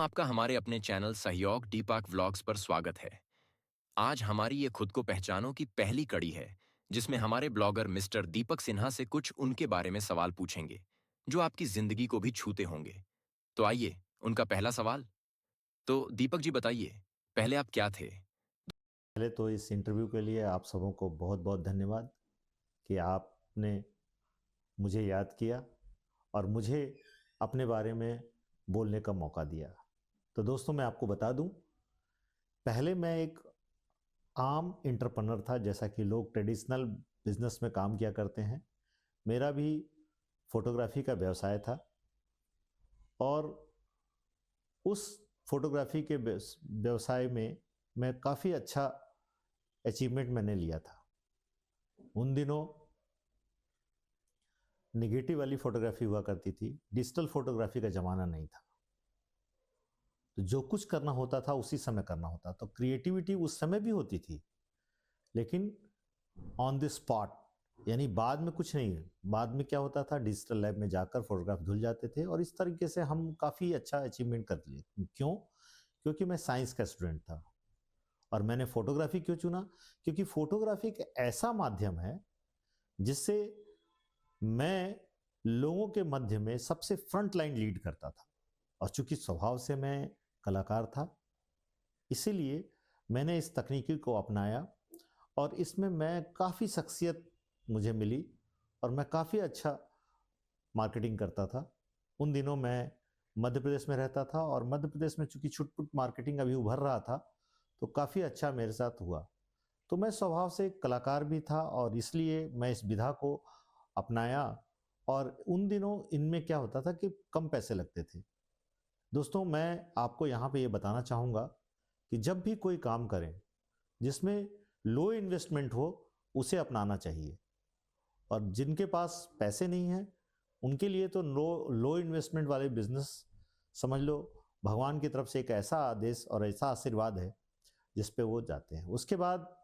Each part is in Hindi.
आपका हमारे अपने चैनल सहयोग दीपक व्लॉग्स पर स्वागत है। आज हमारी ये खुद को पहचानो की पहली कड़ी है, जिसमें हमारे ब्लॉगर मिस्टर दीपक सिन्हा से कुछ उनके बारे में सवाल पूछेंगे, जो आपकी जिंदगी को भी छूते होंगे। तो आइए, उनका पहला सवाल। तो दीपक जी बताइए, पहले आप क्या थे? पहले तो इस इंटरव्यू के लिए आप सबों को बहुत बहुत धन्यवाद कि आपने मुझे याद किया और मुझे अपने बारे में बोलने का मौका दिया। तो दोस्तों मैं आपको बता दूं, पहले मैं एक आम एंटरप्रेन्योर था, जैसा कि लोग ट्रेडिशनल बिजनेस में काम किया करते हैं। मेरा भी फोटोग्राफी का व्यवसाय था और उस फोटोग्राफी के व्यवसाय में मैं काफ़ी अच्छा अचीवमेंट मैंने लिया था। उन दिनों निगेटिव वाली फोटोग्राफी हुआ करती थी, डिजिटल फोटोग्राफी का ज़माना नहीं था। तो जो कुछ करना होता था उसी समय करना होता, तो क्रिएटिविटी उस समय भी होती थी, लेकिन ऑन द स्पॉट, यानी बाद में कुछ नहीं है। बाद में क्या होता था, डिजिटल लैब में जाकर फोटोग्राफ धुल जाते थे और इस तरीके से हम काफ़ी अच्छा अचीवमेंट कर लिए। क्यों? क्योंकि मैं साइंस का स्टूडेंट था। और मैंने फोटोग्राफी क्यों चुना? क्योंकि फोटोग्राफी एक ऐसा माध्यम है जिससे मैं लोगों के मध्य में सबसे फ्रंट लाइन लीड करता था। और चूंकि स्वभाव से मैं कलाकार था, इसीलिए मैंने इस तकनीकी को अपनाया और इसमें मैं काफ़ी शख्सियत मुझे मिली और मैं काफ़ी अच्छा मार्केटिंग करता था। उन दिनों मैं मध्य प्रदेश में रहता था और मध्य प्रदेश में चूंकि छुटपुट मार्केटिंग अभी उभर रहा था, तो काफ़ी अच्छा मेरे साथ हुआ। तो मैं स्वभाव से एक कलाकार भी था और इसलिए मैं इस विधा को अपनाया। और उन दिनों इनमें क्या होता था कि कम पैसे लगते थे। दोस्तों मैं आपको यहाँ पे ये बताना चाहूँगा कि जब भी कोई काम करें जिसमें लो इन्वेस्टमेंट हो, उसे अपनाना चाहिए। और जिनके पास पैसे नहीं हैं, उनके लिए तो लो लो इन्वेस्टमेंट वाले बिजनेस समझ लो भगवान की तरफ से एक ऐसा आदेश और ऐसा आशीर्वाद है जिस पे वो जाते हैं। उसके बाद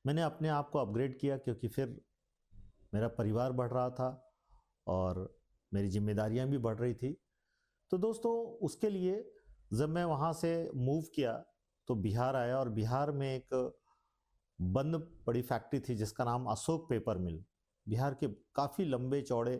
मैंने अपने आप को अपग्रेड किया, क्योंकि फिर मेरा परिवार बढ़ रहा था और मेरी जिम्मेदारियां भी बढ़ रही थी। तो दोस्तों उसके लिए जब मैं वहाँ से मूव किया तो बिहार आया, और बिहार में एक बंद पड़ी फैक्ट्री थी जिसका नाम अशोक पेपर मिल। बिहार के काफ़ी लंबे चौड़े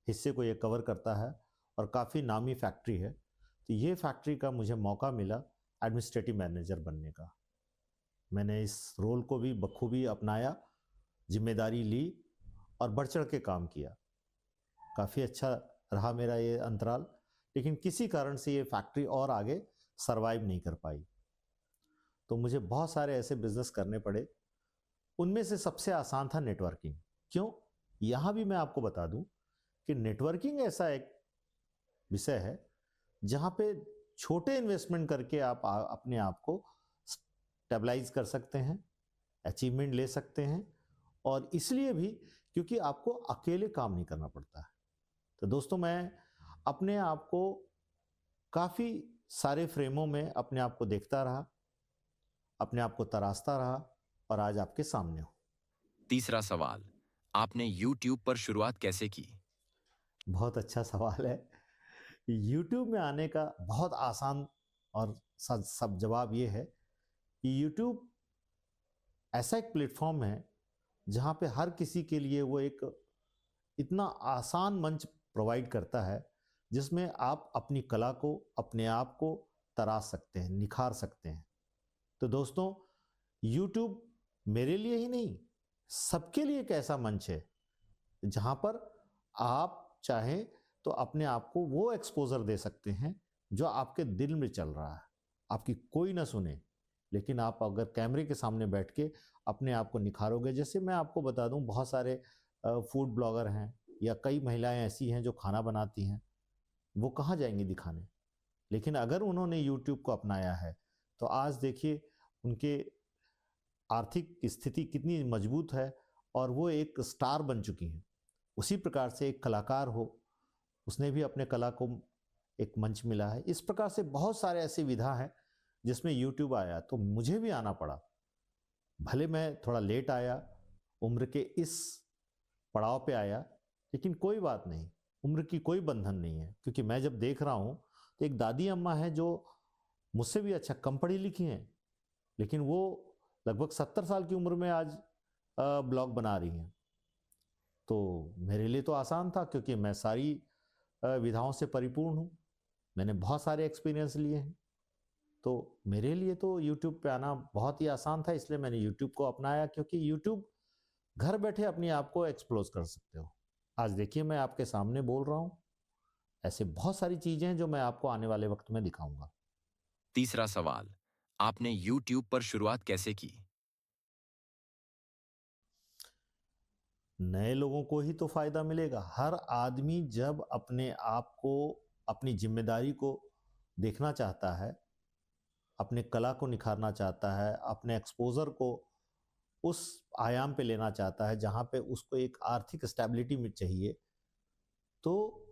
हिस्से को ये कवर करता है और काफ़ी नामी फैक्ट्री है। तो ये फैक्ट्री का मुझे मौका मिला एडमिनिस्ट्रेटिव मैनेजर बनने का। मैंने इस रोल को भी बखूबी अपनाया, जिम्मेदारी ली और बढ़ चढ़ के काम किया। काफ़ी अच्छा रहा मेरा ये अंतराल, लेकिन किसी कारण से ये फैक्ट्री और आगे सरवाइव नहीं कर पाई। तो मुझे बहुत सारे ऐसे बिजनेस करने पड़े। उनमें से सबसे आसान था नेटवर्किंग। क्यों? यहाँ भी मैं आपको बता दूं कि नेटवर्किंग ऐसा एक विषय है जहाँ पे छोटे इन्वेस्टमेंट करके आप अपने आप को स्टेबलाइज कर सकते हैं, अचीवमेंट ले सकते हैं। और इसलिए भी क्योंकि आपको अकेले काम नहीं करना पड़ता है। तो दोस्तों मैं अपने आप को काफ़ी सारे फ्रेमों में अपने आप को देखता रहा, अपने आप को तराशता रहा और आज आपके सामने हूँ। तीसरा सवाल, आपने यूट्यूब पर शुरुआत कैसे की? बहुत अच्छा सवाल है। यूट्यूब में आने का बहुत आसान और सब सब जवाब ये है कि यूट्यूब ऐसा एक प्लेटफॉर्म है जहाँ पे हर किसी के लिए वो एक इतना आसान मंच प्रोवाइड करता है, जिसमें आप अपनी कला को, अपने आप को तराश सकते हैं, निखार सकते हैं। तो दोस्तों यूट्यूब मेरे लिए ही नहीं, सबके लिए एक ऐसा मंच है जहाँ पर आप चाहें तो अपने आप को वो एक्सपोजर दे सकते हैं जो आपके दिल में चल रहा है। आपकी कोई ना सुने, लेकिन आप अगर कैमरे के सामने बैठ के अपने आप को निखारोगे। जैसे मैं आपको बता दूं, बहुत सारे फूड ब्लॉगर हैं या कई महिलाएं ऐसी हैं जो खाना बनाती हैं, वो कहाँ जाएंगी दिखाने? लेकिन अगर उन्होंने यूट्यूब को अपनाया है तो आज देखिए उनके आर्थिक स्थिति कितनी मजबूत है और वो एक स्टार बन चुकी हैं। उसी प्रकार से एक कलाकार हो, उसने भी अपने कला को एक मंच मिला है। इस प्रकार से बहुत सारे ऐसी विधा हैं जिसमें यूट्यूब आया, तो मुझे भी आना पड़ा। भले मैं थोड़ा लेट आया, उम्र के इस पड़ाव पे आया, लेकिन कोई बात नहीं। उम्र की कोई बंधन नहीं है, क्योंकि मैं जब देख रहा हूँ तो एक दादी अम्मा है जो मुझसे भी अच्छा कम पढ़ी लिखी हैं, लेकिन वो लगभग 70 साल की उम्र में आज ब्लॉग बना रही हैं। तो मेरे लिए तो आसान था, क्योंकि मैं सारी विधाओं से परिपूर्ण हूँ, मैंने बहुत सारे एक्सपीरियंस लिए हैं। तो मेरे लिए तो यूट्यूब पे आना बहुत ही आसान था, इसलिए मैंने यूट्यूब को अपनाया, क्योंकि यूट्यूब घर बैठे अपने आप को एक्सप्लोज कर सकते हो। आज देखिए मैं आपके सामने बोल रहा हूँ, ऐसे बहुत सारी चीजें हैं जो मैं आपको आने वाले वक्त में दिखाऊंगा। तीसरा सवाल, आपने YouTube पर शुरुआत कैसे की? नए लोगों को ही तो फायदा मिलेगा। हर आदमी जब अपने आप को, अपनी जिम्मेदारी को देखना चाहता है, अपने कला को निखारना चाहता है, अपने एक्सपोजर को उस आयाम पे लेना चाहता है जहाँ पे उसको एक आर्थिक स्टेबिलिटी में चाहिए, तो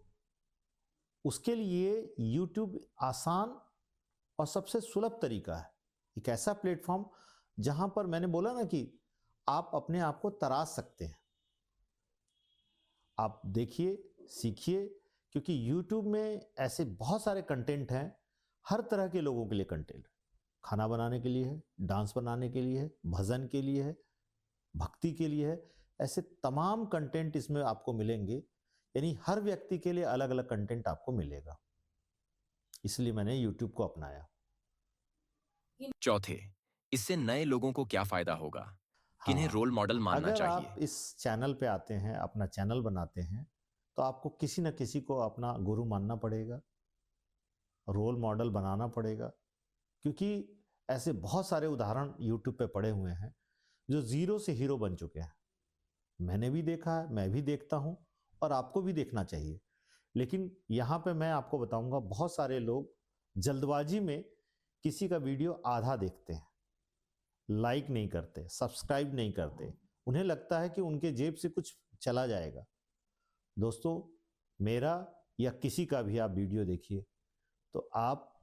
उसके लिए YouTube आसान और सबसे सुलभ तरीका है। एक ऐसा प्लेटफॉर्म जहाँ पर मैंने बोला ना कि आप अपने आप को तराश सकते हैं। आप देखिए, सीखिए, क्योंकि YouTube में ऐसे बहुत सारे कंटेंट हैं, हर तरह के लोगों के लिए कंटेंट। खाना बनाने के लिए है, डांस बनाने के लिए है, भजन के लिए है, भक्ति के लिए है, ऐसे तमाम कंटेंट इसमें आपको मिलेंगे। यानी हर व्यक्ति के लिए अलग अलग कंटेंट आपको मिलेगा, इसलिए मैंने YouTube को अपनाया। चौथे, इससे नए लोगों को क्या फायदा होगा? किन्हें हाँ, रोल मॉडल मानना अगर चाहिए? आप इस चैनल पे आते हैं, अपना चैनल बनाते हैं, तो आपको किसी न किसी को अपना गुरु मानना पड़ेगा, रोल मॉडल बनाना पड़ेगा, क्योंकि ऐसे बहुत सारे उदाहरण यूट्यूब पे पड़े हुए हैं जो जीरो से हीरो बन चुके हैं। मैंने भी देखा है, मैं भी देखता हूँ, और आपको भी देखना चाहिए। लेकिन यहाँ पे मैं आपको बताऊंगा, बहुत सारे लोग जल्दबाजी में किसी का वीडियो आधा देखते हैं, लाइक नहीं करते, सब्सक्राइब नहीं करते, उन्हें लगता है कि उनके जेब से कुछ चला जाएगा। दोस्तों, मेरा या किसी का भी आप वीडियो देखिए, तो आप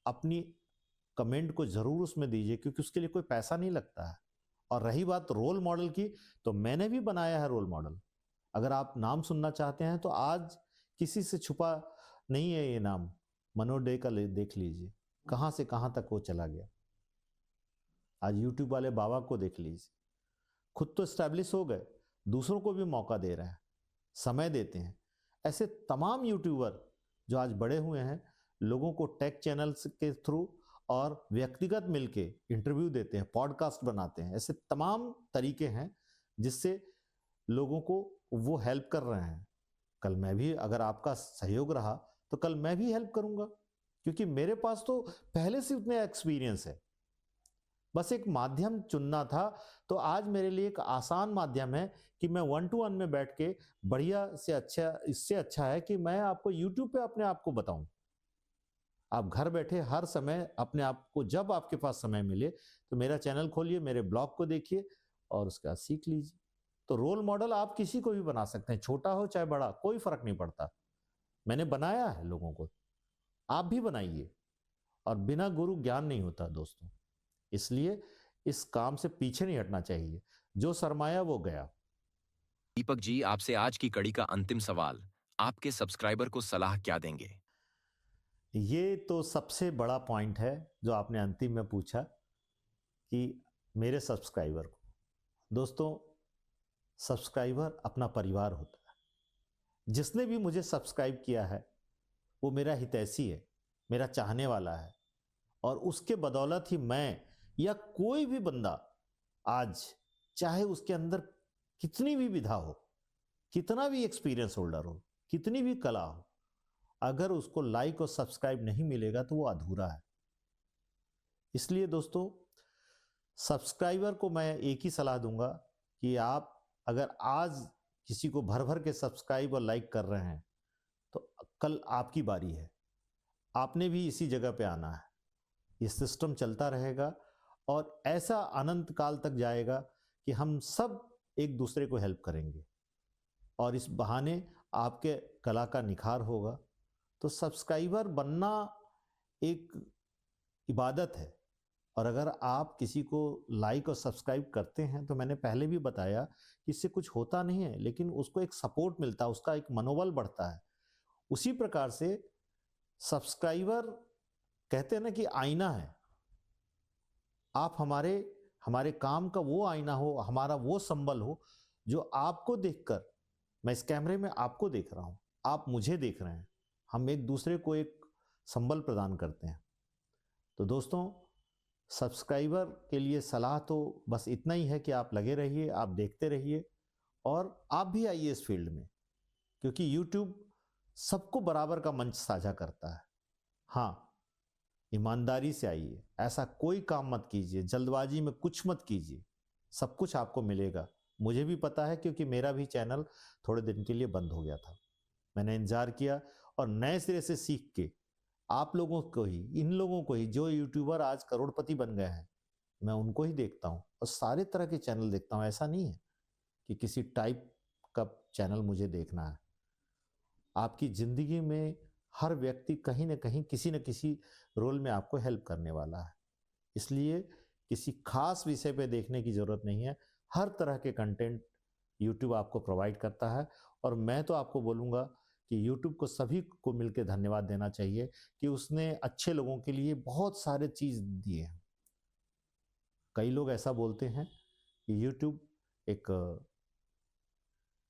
अपनी कमेंट को ज़रूर उसमें दीजिए, क्योंकि उसके लिए कोई पैसा नहीं लगता है। और रही बात रोल मॉडल की, तो मैंने भी बनाया है रोल मॉडल। अगर आप नाम सुनना चाहते हैं तो आज किसी से छुपा नहीं है ये नाम, मनोज डे का देख लीजिए, कहाँ से कहाँ तक वो चला गया। आज यूट्यूब वाले बाबा को देख लीजिए, खुद तो स्टैब्लिश हो गए, दूसरों को भी मौका दे रहे हैं, समय देते हैं। ऐसे तमाम यूट्यूबर जो आज बड़े हुए हैं, लोगों को टेक चैनल्स के थ्रू और व्यक्तिगत मिलके इंटरव्यू देते हैं, पॉडकास्ट बनाते हैं। ऐसे तमाम तरीके हैं जिससे लोगों को वो हेल्प कर रहे हैं। कल मैं भी, अगर आपका सहयोग रहा तो कल मैं भी हेल्प करूंगा, क्योंकि मेरे पास तो पहले से उतने एक्सपीरियंस है। बस एक माध्यम चुनना था, तो आज मेरे लिए एक आसान माध्यम है कि मैं 1 to 1 में बैठ के बढ़िया से अच्छा, इससे अच्छा है कि मैं आपको यूट्यूब पे अपने आप को बताऊं। आप घर बैठे हर समय अपने आप को, जब आपके पास समय मिले तो मेरा चैनल खोलिए, मेरे ब्लॉग को देखिए और उसके बाद सीख लीजिए। तो रोल मॉडल आप किसी को भी बना सकते हैं, छोटा हो चाहे बड़ा, कोई फर्क नहीं पड़ता। मैंने बनाया है लोगों को, आप भी बनाइए। और बिना गुरु ज्ञान नहीं होता दोस्तों, इसलिए इस काम से पीछे नहीं हटना चाहिए। जो सरमाया वो गया। दीपक जी, आपसे आज की कड़ी का अंतिम सवाल, आपके सब्सक्राइबर को सलाह क्या देंगे? ये तो सबसे बड़ा पॉइंट है जो आपने अंतिम में पूछा, कि मेरे सब्सक्राइबर को। दोस्तों, सब्सक्राइबर अपना परिवार होता है। जिसने भी मुझे सब्सक्राइब किया है वो मेरा हितैषी है, मेरा चाहने वाला है, और उसके बदौलत ही मैं या कोई भी बंदा आज, चाहे उसके अंदर कितनी भी विधा हो, कितना भी एक्सपीरियंस होल्डर हो, कितनी भी कला हो, अगर उसको लाइक और सब्सक्राइब नहीं मिलेगा तो वो अधूरा है। इसलिए दोस्तों, सब्सक्राइबर को मैं एक ही सलाह दूंगा कि आप अगर आज किसी को भर भर के सब्सक्राइब और लाइक कर रहे हैं, तो कल आपकी बारी है, आपने भी इसी जगह पे आना है। ये सिस्टम चलता रहेगा और ऐसा अनंत काल तक जाएगा कि हम सब एक दूसरे को हेल्प करेंगे, और इस बहाने आपके कला का निखार होगा। तो सब्सक्राइबर बनना एक इबादत है, और अगर आप किसी को लाइक और सब्सक्राइब करते हैं, तो मैंने पहले भी बताया कि इससे कुछ होता नहीं है, लेकिन उसको एक सपोर्ट मिलता है, उसका एक मनोबल बढ़ता है। उसी प्रकार से सब्सक्राइबर कहते हैं ना कि आईना है। आप हमारे हमारे काम का वो आईना हो, हमारा वो संबल हो जो आपको देखकर, मैं इस कैमरे में आपको देख रहा हूं, आप मुझे देख रहे हैं, हम एक दूसरे को एक संबल प्रदान करते हैं। तो दोस्तों, सब्सक्राइबर के लिए सलाह तो बस इतना ही है कि आप लगे रहिए, आप देखते रहिए और आप भी आइए इस फील्ड में, क्योंकि यूट्यूब सबको बराबर का मंच साझा करता है। हाँ, ईमानदारी से आइए, ऐसा कोई काम मत कीजिए, जल्दबाजी में कुछ मत कीजिए, सब कुछ आपको मिलेगा। मुझे भी पता है, क्योंकि मेरा भी चैनल थोड़े दिन के लिए बंद हो गया था। मैंने इंतजार किया और नए सिरे से सीख के आप लोगों को ही, इन लोगों को ही, जो यूट्यूबर आज करोड़पति बन गए हैं, मैं उनको ही देखता हूँ और सारे तरह के चैनल देखता हूँ। ऐसा नहीं है कि किसी टाइप का चैनल मुझे देखना है। आपकी ज़िंदगी में हर व्यक्ति कहीं न कहीं, किसी न किसी रोल में आपको हेल्प करने वाला है। इसलिए किसी खास विषय पे देखने की ज़रूरत नहीं है। हर तरह के कंटेंट यूट्यूब आपको प्रोवाइड करता है और मैं तो आपको बोलूँगा कि यूट्यूब को सभी को मिलके धन्यवाद देना चाहिए कि उसने अच्छे लोगों के लिए बहुत सारे चीज़ दिए हैं। कई लोग ऐसा बोलते हैं कि यूट्यूब एक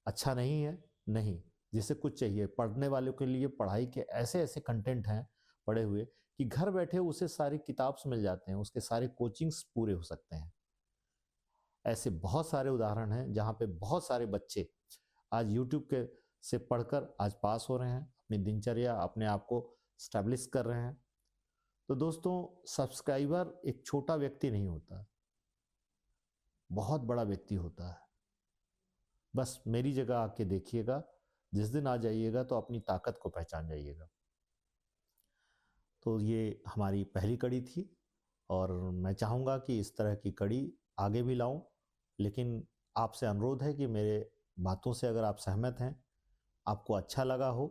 अच्छा नहीं है, नहीं, जिसे कुछ चाहिए, पढ़ने वालों के लिए पढ़ाई के ऐसे-ऐसे कंटेंट हैं पड़े हुए कि घर बैठे उसे सारी किताब्स मिल जाते हैं, उसके सारे कोचिंग्स पूरे हो सकते हैं। ऐसे बहुत सारे उदाहरण हैं जहाँ पे बहुत सारे बच्चे आज यूट्यूब के से पढ़कर आज पास हो रहे हैं, अपनी दिनचर्या, अपने आप को स्टैब्लिश कर रहे हैं। तो दोस्तों, सब्सक्राइबर एक छोटा व्यक्ति नहीं होता, बहुत बड़ा व्यक्ति होता है। बस मेरी जगह आके देखिएगा, जिस दिन आ जाइएगा तो अपनी ताकत को पहचान जाइएगा। तो ये हमारी पहली कड़ी थी और मैं चाहूँगा कि इस तरह की कड़ी आगे भी लाऊं, लेकिन आपसे अनुरोध है कि मेरे बातों से अगर आप सहमत हैं, आपको अच्छा लगा हो,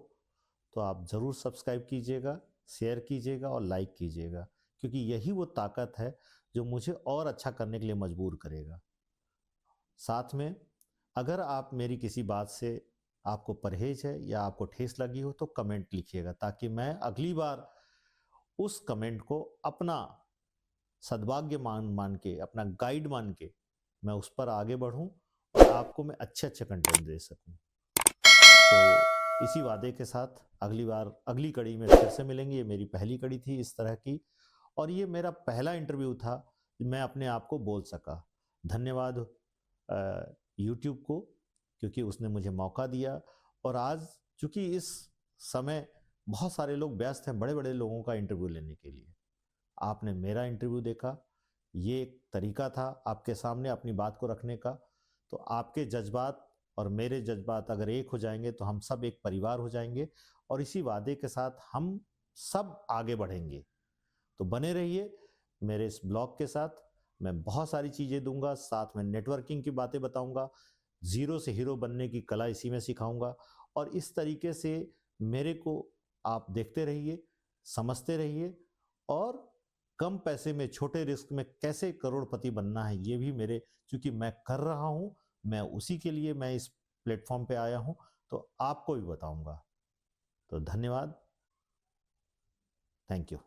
तो आप ज़रूर सब्सक्राइब कीजिएगा, शेयर कीजिएगा और लाइक कीजिएगा, क्योंकि यही वो ताकत है जो मुझे और अच्छा करने के लिए मजबूर करेगा। साथ में, अगर आप मेरी किसी बात से आपको परहेज है या आपको ठेस लगी हो तो कमेंट लिखिएगा, ताकि मैं अगली बार उस कमेंट को अपना सद्भाग्य मान के, अपना गाइड मान के मैं उस पर आगे बढ़ूं और आपको मैं अच्छे-अच्छे कंटेंट दे सकूं। तो इसी वादे के साथ अगली बार अगली कड़ी में फिर से मिलेंगे। ये मेरी पहली कड़ी थी इस तरह की और ये मेरा पहला इंटरव्यू था, मैं अपने आप को बोल सका। धन्यवाद यूट्यूब को, क्योंकि उसने मुझे मौका दिया और आज चूँकि इस समय बहुत सारे लोग व्यस्त हैं बड़े-बड़े लोगों का इंटरव्यू लेने के लिए। आपने मेरा इंटरव्यू देखा, ये एक तरीका था आपके सामने अपनी बात को रखने का। तो आपके जज़्बात और मेरे जज़्बात अगर एक हो जाएँगे तो हम सब एक परिवार हो जाएँगे और इसी वादे के साथ हम सब आगे बढ़ेंगे। तो बने रहिए मेरे इस ब्लॉग के साथ। मैं बहुत सारी चीज़ें दूँगा, साथ में नेटवर्किंग की बातें बताऊँगा, ज़ीरो से हीरो बनने की कला इसी में सिखाऊँगा और इस तरीके से मेरे को आप देखते रहिए, समझते रहिए और कम पैसे में छोटे रिस्क में कैसे करोड़पति बनना है, ये भी मेरे, चूँकि मैं कर रहा हूँ, मैं उसी के लिए मैं इस प्लेटफ़ॉर्म पे आया हूँ, तो आपको भी बताऊँगा। तो धन्यवाद। Thank you.